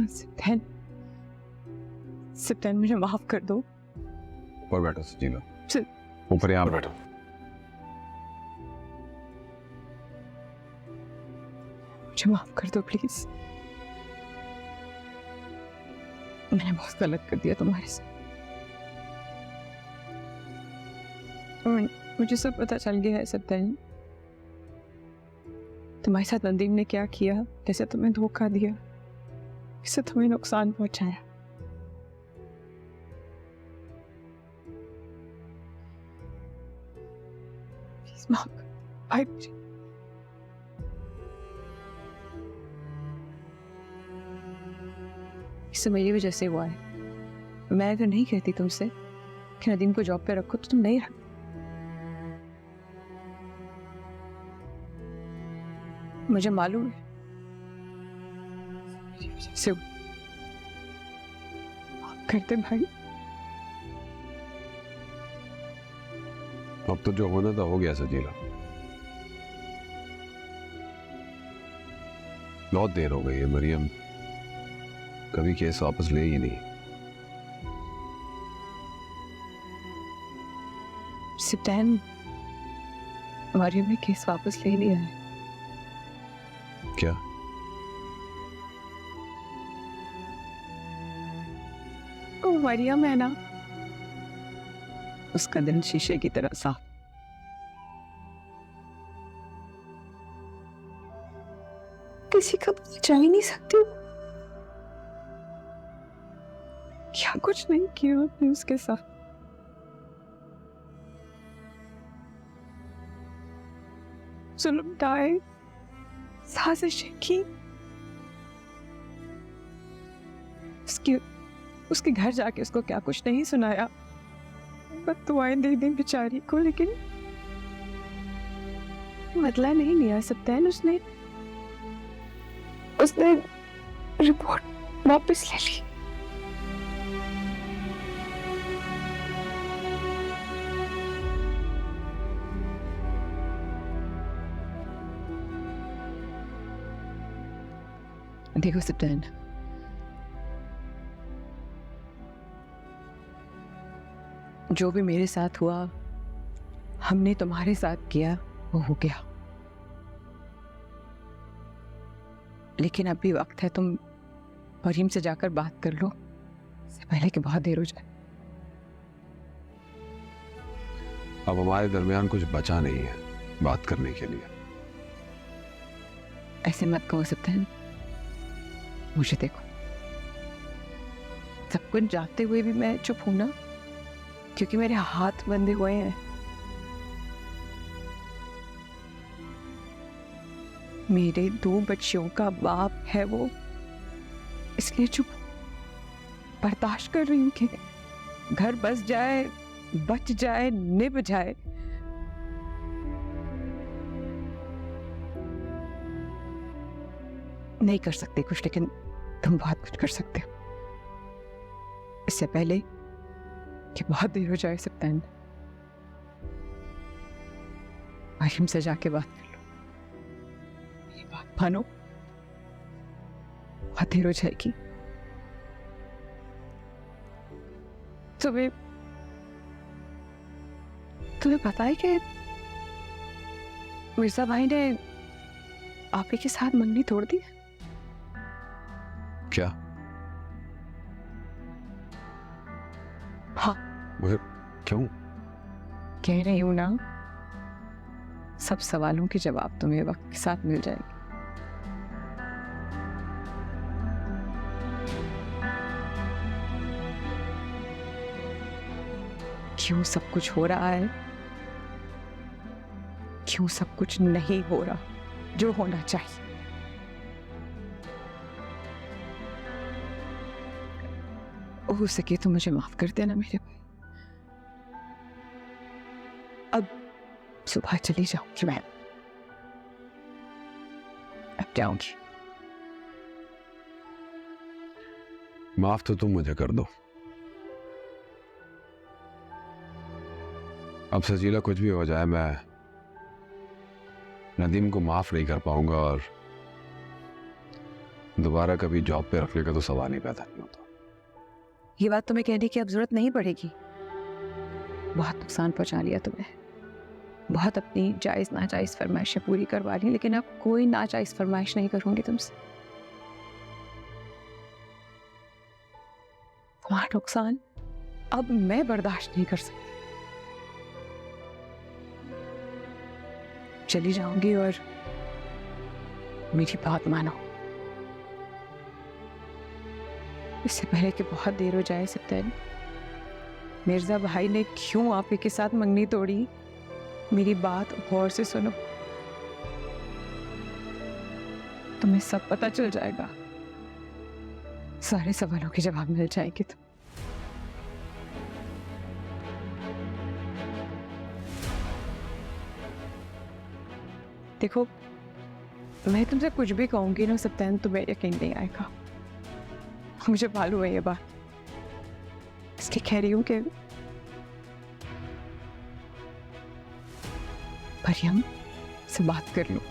सिप्तान, सिप्तान मुझे माफ कर दो। ऊपर बैठो सजीला, ऊपर यहाँ बैठो। मुझे माफ कर दो प्लीज। मैंने बहुत गलत कर दिया तुम्हारे साथ। मुझे सब पता चल गया है सिप्तान। तुम्हारे साथ नदीम ने क्या किया, कैसे तुम्हें धोखा दिया, कैसे तुम्हें नुकसान पहुंचाया। प्लीज माफ कर दो भाई मुझे। इससे मेरी वजह से हुआ है। मैं अगर नहीं कहती तुमसे कि नदीम को जॉब पे रखो तो तुम नहीं रखते। मुझे मालूम है मेरी वजह से माफ करते भाई। अब तो जो होना था हो गया सजीला। बहुत देर हो गई है मरियम, कभी केस वापस ले ही नहीं। सिप्तान, मरियम ने केस वापस ले लिया है। क्या? ओ मरियम है ना, उसका दिल शीशे की तरह साफ। किसी का जा ही नहीं सकती। क्या कुछ नहीं किया आपने उसके साथ। जुल्म ढाए, साजिशें की, उसके घर जाके उसको क्या कुछ नहीं सुनाया, बददुआएं दे दी बेचारी को, लेकिन बदला नहीं लिया सिप्तान। उसने रिपोर्ट वापस ले ली। देखो सिप्तान, जो भी मेरे साथ हुआ, हमने तुम्हारे साथ किया, वो हो गया। लेकिन अभी वक्त है, तुम मरियम से जाकर बात कर लो, इससे पहले कि बहुत देर हो जाए। अब हमारे दरमियान कुछ बचा नहीं है बात करने के लिए। ऐसे मत कहो सिप्तान, मुझे देखो, सब कुछ जानते हुए भी मैं चुप हूं ना, क्योंकि मेरे हाथ बंधे हुए हैं। मेरे 2 बच्चियों का बाप है वो, इसलिए चुप बर्दाश्त कर रही हूं कि घर बस जाए, बच जाए, निभ जाए। नहीं कर सकते कुछ, लेकिन तुम बहुत कुछ कर सकते हो। इससे पहले कि बहुत देर हो जाए सिप्तान, मरियम से जाके बात कर लो, मेरी बात मानो, बहुत देर हो जाएगी। तुम्हें पता है कि मिर्जा भाई ने आप ही के साथ मंगनी तोड़ दी? क्या? हाँ। मगर क्यों? कह रही हूं ना, सब सवालों के जवाब तुम्हें वक्त के साथ मिल जाएंगे। क्यों सब कुछ हो रहा है, क्यों सब कुछ नहीं हो रहा जो होना चाहिए। हो सके तो मुझे माफ कर देना मेरे भाई। अब सुबह चली जाऊंगी मैं, अब जाऊंगी। माफ तो तुम मुझे कर दो। अब सजीला कुछ भी हो जाए, मैं नदीम को माफ नहीं कर पाऊंगा, और दोबारा कभी जॉब पे रखने का तो सवाल ही पैदा नहीं होता। ये बात तुम्हें कहने की अब जरूरत नहीं पड़ेगी। बहुत नुकसान पहुंचा लिया तुम्हें, बहुत अपनी जायज नाजायज फरमाइशें पूरी करवा ली, लेकिन अब कोई नाजायज फरमाइश नहीं करूंगी तुमसे। तुम्हारा नुकसान अब मैं बर्दाश्त नहीं कर सकती। चली जाऊंगी और मेरी बात मानो। इससे पहले कि बहुत देर हो जाए सत्तन, मिर्जा भाई ने क्यों आप ही के साथ मंगनी तोड़ी, मेरी बात गौर से सुनो। तुम्हें सब पता चल जाएगा, सारे सवालों के जवाब मिल जाएंगे। तो देखो, मैं तुमसे कुछ भी कहूंगी ना सत्तन, तुम्हें यकीन नहीं आएगा। मुझे मालूम है ये बात, इसलिए कह रही हूं कि मरियम से बात कर लो।